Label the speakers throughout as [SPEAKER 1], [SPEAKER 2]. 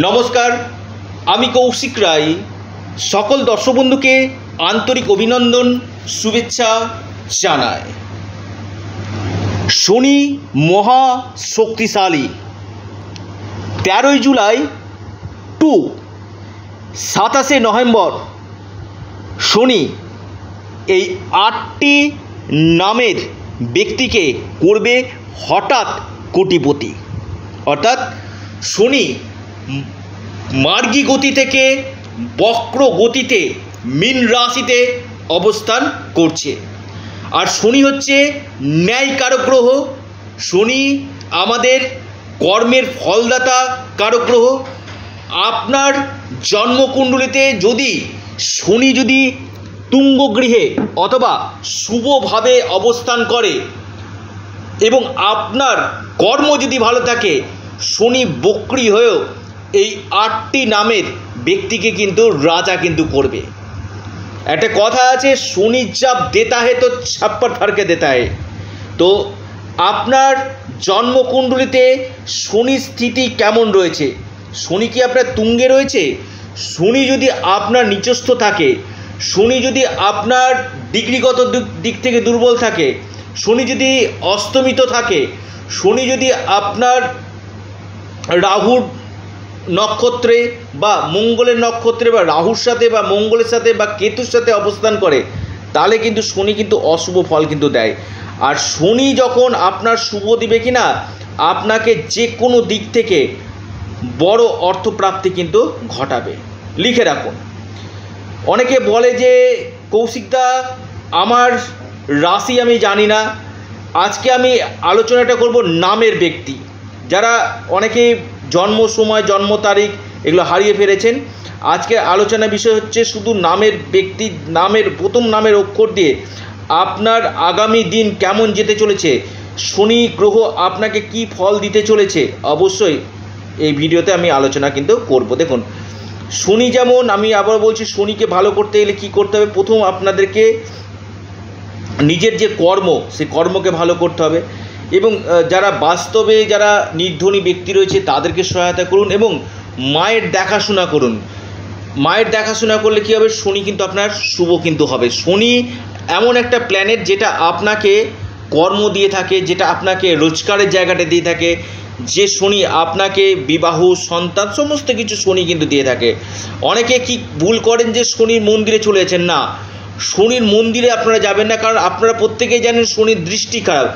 [SPEAKER 1] নমস্কার, আমি কৌশিক রায়। সকল দর্শক বন্ধুকে আন্তরিক অভিনন্দন, শুভেচ্ছা জানাই। শনি মহা শক্তিশালী। 13 জুলাই টু 27 নভেম্বর শনি এই 8টি নামের ব্যক্তিকে করবে হঠাৎ কোটিপতি। অর্থাৎ শনি মার্গী গতি থেকে বক্র গতিতে মীন রাশিতে অবস্থান করছে। আর শনি হচ্ছে ন্যায় কারক গ্রহ। শনি আমাদের কর্মের ফলদাতা কারক গ্রহ। আপনার জন্মকুণ্ডলিতে শনি যদি তুঙ্গ গৃহে অথবা শুভভাবে অবস্থান করে এবং আপনার কর্ম যদি ভালো থাকে, শনি বক্রী হয়েও এই 8টি নামের ব্যক্তিকে কিন্তু রাজা কিন্তু করবে। একটা কথা আছে, শনি জব দেতা হে তো ছাপ্পর ফারকে দেতা হে। তো আপনার জন্মকুণ্ডলিতে শনি স্থিতি কেমন রয়েছে? শনি কি আপনার তুঙ্গে রয়েছে? শনি যদি আপনার নিচস্থ থাকে, শনি যদি আপনার ডিগ্রিগত দিক থেকে দুর্বল থাকে, শনি যদি অস্তমিত থাকে, শনি যদি আপনার রাহুর নক্ষত্রে বা মঙ্গলের নক্ষত্রে বা রাহুর সাথে বা মঙ্গলের সাথে বা কেতুর সাথে অবস্থান করে, তাহলে কিন্তু শনি কিন্তু অশুভ ফল কিন্তু দেয়। আর শনি যখন আপনার শুভ দিবে কিনা, আপনাকে যে কোনো দিক থেকে বড় অর্থপ্রাপ্তি কিন্তু ঘটাবে। লিখে রাখুন। অনেকে বলে যে কৌশিকদা, আমার রাশি আমি জানি না। আজকে আমি আলোচনাটা করব নামের ব্যক্তি, যারা অনেকে জন্ম সময়, জন্ম তারিখ এগুলো হারিয়ে ফেলেছেন। আজকে আলোচনা বিষয় হচ্ছে শুধু নামের ব্যক্তি, নামের প্রথম নামের অক্ষর দিয়ে আপনার আগামী দিন কেমন যেতে চলেছে, শনি গ্রহ আপনাকে কি ফল দিতে চলেছে। অবশ্যই এই ভিডিওতে আমি আলোচনা কিন্তু করব। দেখুন, শনি যেমন, আমি আবার বলছি, শনিকে ভালো করতে গেলে কী করতে হবে? প্রথম আপনাদেরকে নিজের যে কর্ম, সেই কর্মকে ভালো করতে হবে এবং যারা বাস্তবে যারা নির্ধনী ব্যক্তি রয়েছে তাদেরকে সহায়তা করুন এবং মায়ের দেখাশোনা করুন। মায়ের দেখাশোনা করলে কী হবে? শনি কিন্তু আপনার শুভ কিন্তু হবে। শনি এমন একটা প্ল্যানেট যেটা আপনাকে কর্ম দিয়ে থাকে, যেটা আপনাকে রোজগারের জায়গাটা দিয়ে থাকে। যে শনি আপনাকে বিবাহ, সন্তান, সমস্ত কিছু শনি কিন্তু দিয়ে থাকে। অনেকে কি ভুল করেন যে শনির মন্দিরে চলে যাচ্ছেন। না, শনির মন্দিরে আপনারা যাবেন না, কারণ আপনারা প্রত্যেকেই জানেন শনির দৃষ্টি খারাপ।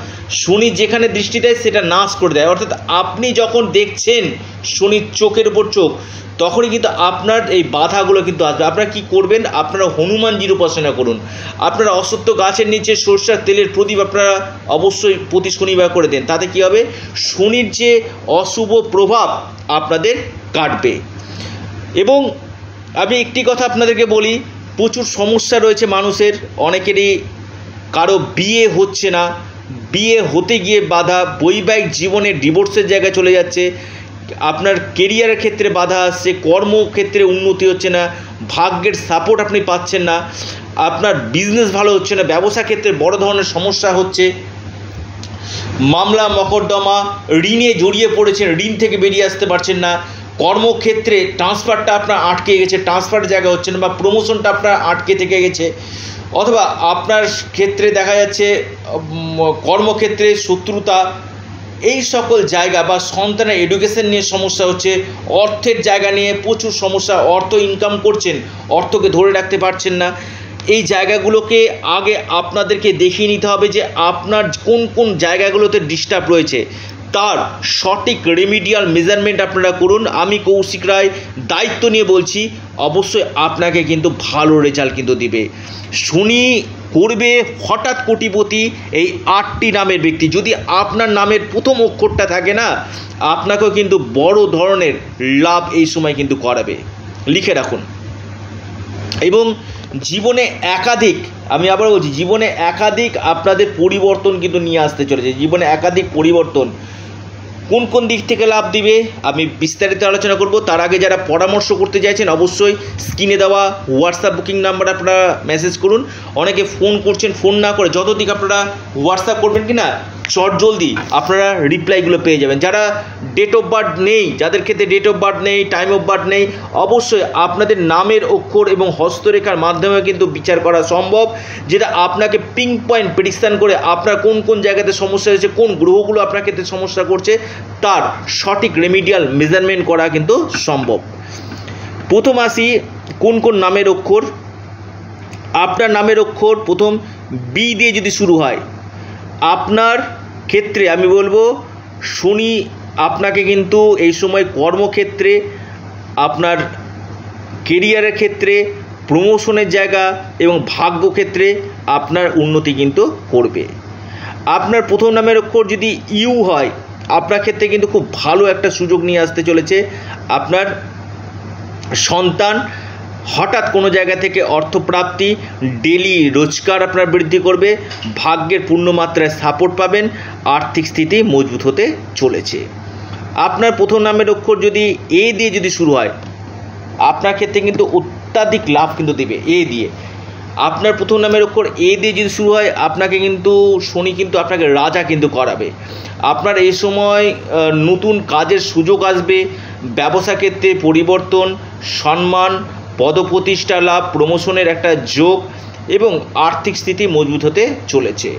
[SPEAKER 1] শনি যেখানে দৃষ্টি দেয় সেটা নাশ করে দেয়। অর্থাৎ আপনি যখন দেখছেন শনির চোখের উপর চোখ, তখনই কিন্তু আপনার এই বাধাগুলো কিন্তু আসবে। আপনারা কি করবেন? আপনারা হনুমানজির উপাসনা করুন। আপনারা অশ্বত্থ গাছের নিচে সরষের তেলের প্রদীপ আপনারা অবশ্যই প্রতি শনিবার করে দেন। তাতে কি হবে? শনির যে অশুভ প্রভাব আপনাদের কাটবে। এবং আমি একটি কথা আপনাদেরকে বলি, প্রচুর সমস্যা রয়েছে মানুষের। অনেকেরই কারো বিয়ে হচ্ছে না, বিয়ে হতে গিয়ে বাধা, বৈবাহিক জীবনে ডিভোর্সের জায়গায় চলে যাচ্ছে, আপনার কেরিয়ারের ক্ষেত্রে বাধা আসছে, কর্মক্ষেত্রে উন্নতি হচ্ছে না, ভাগ্যের সাপোর্ট আপনি পাচ্ছেন না, আপনার বিজনেস ভালো হচ্ছে না, ব্যবসা ক্ষেত্রে বড় ধরনের সমস্যা হচ্ছে, মামলা মকদ্দমা, ঋণে জড়িয়ে পড়েছেন, ঋণ থেকে বেরিয়ে আসতে পারছেন না, কর্মক্ষেত্রে ট্রান্সফারটা আপনার আটকে গেছে, ট্রান্সফারের জায়গা হচ্ছে না, বা প্রমোশনটা আপনার আটকে থেকে গেছে, অথবা আপনার ক্ষেত্রে দেখা যাচ্ছে কর্মক্ষেত্রে শত্রুতা, এই সকল জায়গা, বা সন্তানের এডুকেশন নিয়ে সমস্যা হচ্ছে, অর্থের জায়গা নিয়ে প্রচুর সমস্যা, অর্থ ইনকাম করছেন, অর্থকে ধরে রাখতে পারছেন না। এই জায়গাগুলোকে আগে আপনাদেরকে দেখিয়ে নিতে হবে যে আপনার কোন কোন জায়গাগুলোতে ডিস্টার্ব রয়েছে, তার সঠিক রেমিডিয়াল মেজারমেন্ট আপনারা করুন। আমি কৌশিক রায় দায়িত্ব নিয়ে বলছি, অবশ্যই আপনাকে কিন্তু ভালো রেজাল্ট কিন্তু দিবে। শনি করবে হঠাৎ কোটিপতি এই 8টি নামের ব্যক্তি। যদি আপনার নামের প্রথম অক্ষরটা থাকে না, আপনাকেও কিন্তু বড় ধরনের লাভ এই সময় কিন্তু করাবে। লিখে রাখুন। এবং জীবনে একাধিক, আমি আবার বলছি, জীবনে একাধিক আপনাদের পরিবর্তন কিন্তু নিয়ে আসতে চলেছে। জীবনে একাধিক পরিবর্তন কোন কোন দিক থেকে লাভ দিবে আমি বিস্তারিত আলোচনা করব। তার আগে যারা পরামর্শ করতে চাইছেন, অবশ্যই স্ক্রিনে দেওয়া হোয়াটসঅ্যাপ বুকিং নাম্বার আপনারা মেসেজ করুন। অনেকে ফোন করছেন, ফোন না করে যত দিক আপনারা হোয়াটসঅ্যাপ করবেন কি না, চটজলদি আপনারা রিপ্লাইগুলো পেয়ে যাবেন। যারা ডেট অফ বার্থ নেই, যাদের ক্ষেত্রে ডেট অফ বার্থ নেই, টাইম অফ বার্থ নেই, অবশ্যই আপনাদের নামের অক্ষর এবং হস্তরেখার মাধ্যমে কিন্তু বিচার করা সম্ভব, যেটা আপনাকে পিং পয়েন্ট প্রেডিকশান করে আপনার কোন কোন জায়গাতে সমস্যা হয়েছে, কোন গ্রহগুলো আপনার ক্ষেত্রে সমস্যা করছে, তার সঠিক রেমিডিয়াল মেজারমেন্ট করা কিন্তু সম্ভব। প্রথম আসি কোন কোন নামের অক্ষর। আপনার নামের অক্ষর প্রথম বি দিয়ে যদি শুরু হয়, আপনার ক্ষেত্রে আমি বলবো শনি আপনাকে কিন্তু এই সময় কর্মক্ষেত্রে, আপনার কেরিয়ারের ক্ষেত্রে, প্রমোশনের জায়গা এবং ভাগ্যক্ষেত্রে আপনার উন্নতি কিন্তু করবে। আপনার প্রথম নামের অক্ষর যদি ইউ হয়, আপনার ক্ষেত্রে কিন্তু খুব ভালো একটা সুযোগ নিয়ে আসতে চলেছে। আপনার সন্তান হঠাৎ কোনো জায়গা থেকে অর্থপ্রাপ্তি, ডেলি রোজগার আপনার বৃদ্ধি করবে, ভাগ্যের পূর্ণমাত্রায় সাপোর্ট পাবেন, আর্থিক স্থিতি মজবুত হতে চলেছে। আপনার প্রথম নামের অক্ষর যদি এ দিয়ে যদি শুরু হয়, আপনার ক্ষেত্রে কিন্তু অত্যাধিক লাভ কিন্তু দেবে এ দিয়ে। আপনার প্রথম নামের অক্ষর এ দিয়ে যদি শুরু হয়, আপনাকে কিন্তু শনি কিন্তু আপনাকে রাজা কিন্তু করাবে। আপনার এই সময় নতুন কাজের সুযোগ আসবে, ব্যবসা ক্ষেত্রে পরিবর্তন, সম্মান, পদপ্রতিষ্ঠা লাভ, প্রমোশনের একটা যোগ এবং আর্থিক স্থিতি মজবুত হতে চলেছে।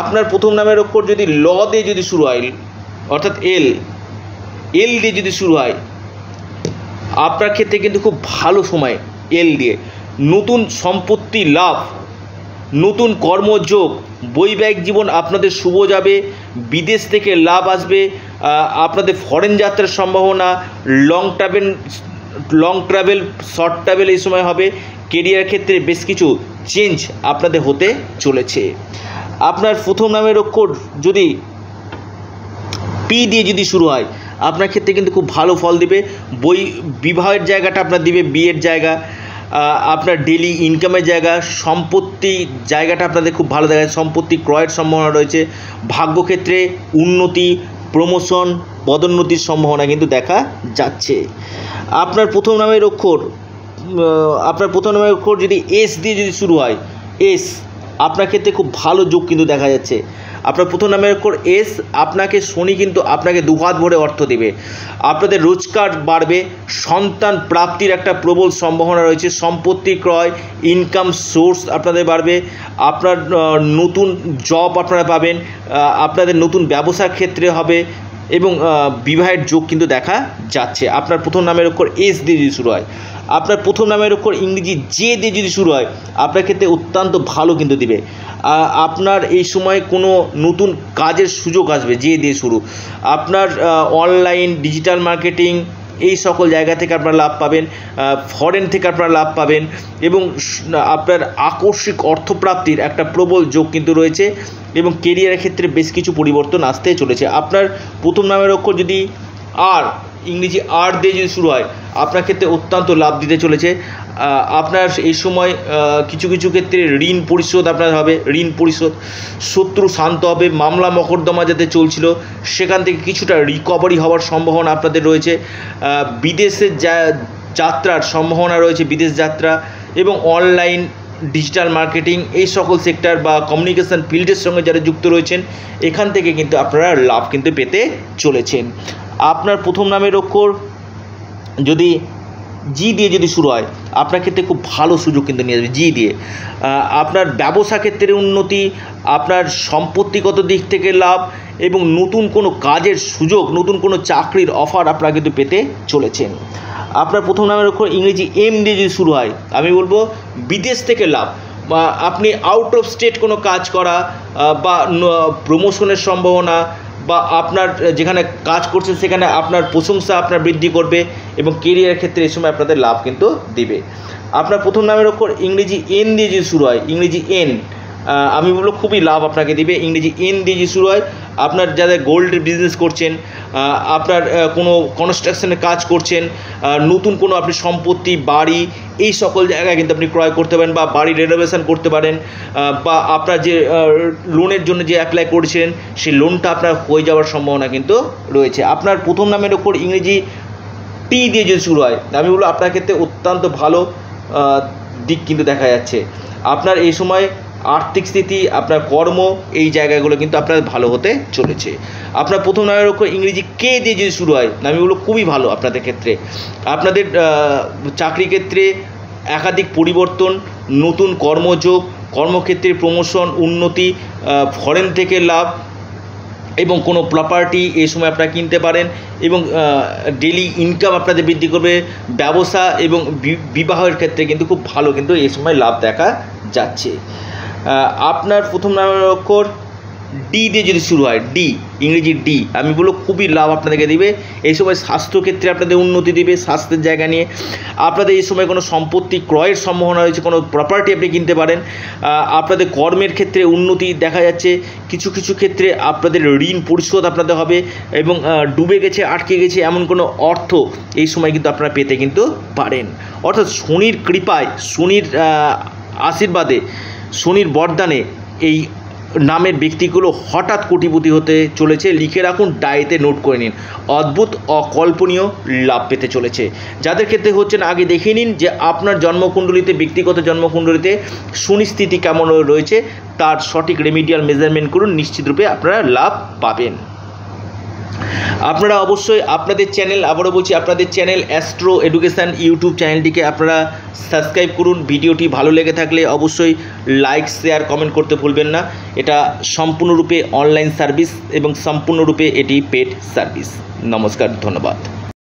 [SPEAKER 1] আপনার প্রথম নামের অক্ষর যদি ল দিয়ে যদি শুরু হয়, অর্থাৎ এল দিয়ে যদি শুরু হয়, আপনার ক্ষেত্রে কিন্তু খুব ভালো সময় এল দিয়ে। নতুন সম্পত্তি লাভ, নতুন কর্মযোগ, বৈবাহিক জীবন আপনাদের শুভ যাবে, বিদেশ থেকে লাভ আসবে, আপনাদের ফরেন যাত্রার সম্ভাবনা, লং ট্রাভেল, শর্ট ট্রাভেল এই সময় হবে। কেরিয়ার ক্ষেত্রে বেশ কিছু চেঞ্জ আপনাদের হতে চলেছে। আপনার প্রথম নামের অক্ষর যদি পি দিয়ে যদি শুরু হয়, আপনার ক্ষেত্রে কিন্তু খুব ভালো ফল দিবে। বিবাহের জায়গাটা আপনার দিবে, বিয়ের জায়গা, আপনার ডেলি ইনকামের জায়গা, সম্পত্তি জায়গাটা আপনাদের খুব ভালো দেখা যায়, সম্পত্তি ক্রয়ের সম্ভাবনা রয়েছে। ভাগ্যক্ষেত্রে উন্নতি, প্রমোশন, পদোন্নতির সম্ভাবনা কিন্তু দেখা যাচ্ছে। আপনার প্রথম নামের অক্ষর যদি এস দিয়ে যদি শুরু হয়, এস আপনার ক্ষেত্রে খুব ভালো যোগ কিন্তু দেখা যাচ্ছে। আপনার প্রথম নামের অক্ষর এস, আপনাকে শনি কিন্তু আপনাকে দুহাত ভরে অর্থ দেবে, আপনাদের রোজগার বাড়বে, সন্তান প্রাপ্তির একটা প্রবল সম্ভাবনা রয়েছে, সম্পত্তি ক্রয়, ইনকাম সোর্স আপনাদের বাড়বে, আপনার নতুন জব আপনারা পাবেন, আপনাদের নতুন ব্যবসার ক্ষেত্রে হবে এবং বিবাহের যোগ কিন্তু দেখা যাচ্ছে। আপনার প্রথম নামের অক্ষর এস দিয়ে যদি শুরু হয়, আপনার প্রথম নামের অক্ষর ইংরেজি জে দিয়ে যদি শুরু হয়, আপনার ক্ষেত্রে অত্যন্ত ভালো কিন্তু দিবে। আপনার এই সময় কোনো নতুন কাজের সুযোগ আসবে, জে দিয়ে শুরু। আপনার অনলাইন ডিজিটাল মার্কেটিং এই সকল জায়গা থেকে আপনারা লাভ পাবেন, ফরেন থেকে আপনারা লাভ পাবেন এবং আপনার আকস্মিক অর্থপ্রাপ্তির একটা প্রবল যোগ কিন্তু রয়েছে এবং কেরিয়ারের ক্ষেত্রে বেশ কিছু পরিবর্তন আসতে চলেছে। আপনার প্রথম নামের অক্ষর যদি আর, ইংরেজি আর দিয়ে যদি শুরু হয়, আপনার ক্ষেত্রে অত্যন্ত লাভ দিতে চলেছে। আপনার এই সময় কিছু কিছু ক্ষেত্রে ঋণ পরিশোধ আপনার হবে, ঋণ পরিশোধ, শত্রু শান্ত হবে, মামলা মকদ্দমা যাতে চলছিল সেখান থেকে কিছুটা রিকভারি হওয়ার সম্ভাবনা আপনাদের রয়েছে। বিদেশের যাত্রার সম্ভাবনা রয়েছে, বিদেশ যাত্রা এবং অনলাইন ডিজিটাল মার্কেটিং এই সকল সেক্টর বা কমিউনিকেশান ফিল্ডের সঙ্গে যারা যুক্ত রয়েছেন, এখান থেকে কিন্তু আপনারা লাভ কিন্তু পেতে চলেছেন। আপনার প্রথম নামের অক্ষর যদি জি দিয়ে যদি শুরু হয়, আপনার ক্ষেত্রে খুব ভালো সুযোগ কিন্তু নিয়ে আসবে জি দিয়ে। আপনার ব্যবসা ক্ষেত্রে উন্নতি, আপনার সম্পত্তিগত দিক থেকে লাভ এবং নতুন কোনো কাজের সুযোগ, নতুন কোনো চাকরির অফার আপনারা কিন্তু পেতে চলেছেন। আপনার প্রথম নামের অক্ষর ইংরেজি এম দিয়ে যদি শুরু হয়, আমি বলবো বিদেশ থেকে লাভ, বা আপনি আউট অফ স্টেট কোনো কাজ করা বা প্রমোশনের সম্ভাবনা, বা আপনার যেখানে কাজ করছেন সেখানে আপনার প্রশংসা আপনার বৃদ্ধি করবে এবং কেরিয়ারের ক্ষেত্রে এই সময় আপনাদের লাভ কিন্তু দিবে। আপনার প্রথম নামের অক্ষর ইংরেজি এন দিয়ে যদি শুরু হয়, ইংরেজি এন আমি বলবো খুবই লাভ আপনাকে দিবে। ইংরেজি এন দিয়ে যদি শুরু হয়, আপনার যাদের গোল্ডের বিজনেস করছেন, আপনার কোনো কনস্ট্রাকশনের কাজ করছেন, নতুন কোনো আপনি সম্পত্তি, বাড়ি এই সকল জায়গায় কিন্তু আপনি ক্রয় করতে পারেন বা বাড়ি রেনোভেশন করতে পারেন, বা আপনার যে লোনের জন্য যে অ্যাপ্লাই করেছিলেন সেই লোনটা আপনার হয়ে যাওয়ার সম্ভাবনা কিন্তু রয়েছে। আপনার প্রথম নামের ওপর ইংরেজি টি দিয়ে যদি শুরু হয়, আমি বলবো আপনার ক্ষেত্রে অত্যন্ত ভালো দিক কিন্তু দেখা যাচ্ছে। আপনার এই সময় আর্থিক স্থিতি, আপনার কর্ম, এই জায়গাগুলো কিন্তু আপনার ভালো হতে চলেছে। আপনার প্রথম নামের অক্ষর ইংরেজি কে দিয়ে যদি শুরু হয়, নামগুলো খুবই ভালো আপনাদের ক্ষেত্রে। আপনাদের চাকরি ক্ষেত্রে একাধিক পরিবর্তন, নতুন কর্মযোগ, কর্মক্ষেত্রে প্রমোশন, উন্নতি, ফরেন থেকে লাভ এবং কোনো প্রপার্টি এই সময় আপনারা কিনতে পারেন এবং ডেলি ইনকাম আপনাদের বৃদ্ধি করবে। ব্যবসা এবং বিবাহের ক্ষেত্রে কিন্তু খুব ভালো কিন্তু এই সময় লাভ দেখা যাচ্ছে। আপনার প্রথম নামের অক্ষর ডি দিয়ে যদি শুরু হয়, ডি, ইংরেজি ডি, আমি বলবো খুবই লাভ আপনাদেরকে দিবে এই সময়। স্বাস্থ্যক্ষেত্রে আপনাদের উন্নতি দিবে, স্বাস্থ্যের জায়গা নিয়ে আপনাদের এই সময় কোনো সম্পত্তি ক্রয়ের সম্ভাবনা রয়েছে, কোনো প্রপার্টি আপনি কিনতে পারেন। আপনাদের কর্মের ক্ষেত্রে উন্নতি দেখা যাচ্ছে, কিছু কিছু ক্ষেত্রে আপনাদের ঋণ পরিশোধ আপনাদের হবে এবং ডুবে গেছে, আটকে গেছে এমন কোনো অর্থ এই সময় কিন্তু আপনারা পেতে কিন্তু পারেন। অর্থাৎ শনির কৃপায়, শনির আশীর্বাদে, শনির বরদানে এই নামের ব্যক্তিগুলো হঠাৎ কোটিপতি হতে চলেছে। লিখে রাখুন, ডায়েরিতে নোট করে নিন, অদ্ভুত অকল্পনীয় লাভ পেতে চলেছে। যাদের ক্ষেত্রে হচ্ছে না, আগে দেখে নিন যে আপনার জন্মকুণ্ডলিতে, ব্যক্তিগত জন্মকুণ্ডলিতে শনি স্থিতি কেমন রয়েছে, তার সঠিক রেমিডিয়াল মেজারমেন্ট করুন, নিশ্চিতরূপে আপনারা লাভ পাবেন। আপনারা অবশ্যই আপনাদের চ্যানেল, আবারও বলছি, আপনাদের চ্যানেল অ্যাস্ট্রো এডুকেশান ইউটিউব চ্যানেলটিকে আপনারা সাবস্ক্রাইব করুন। ভিডিওটি ভালো লেগে থাকলে অবশ্যই লাইক, শেয়ার, কমেন্ট করতে ভুলবেন না। এটা সম্পূর্ণরূপে অনলাইন সার্ভিস এবং সম্পূর্ণরূপে এটি পেড সার্ভিস। নমস্কার, ধন্যবাদ।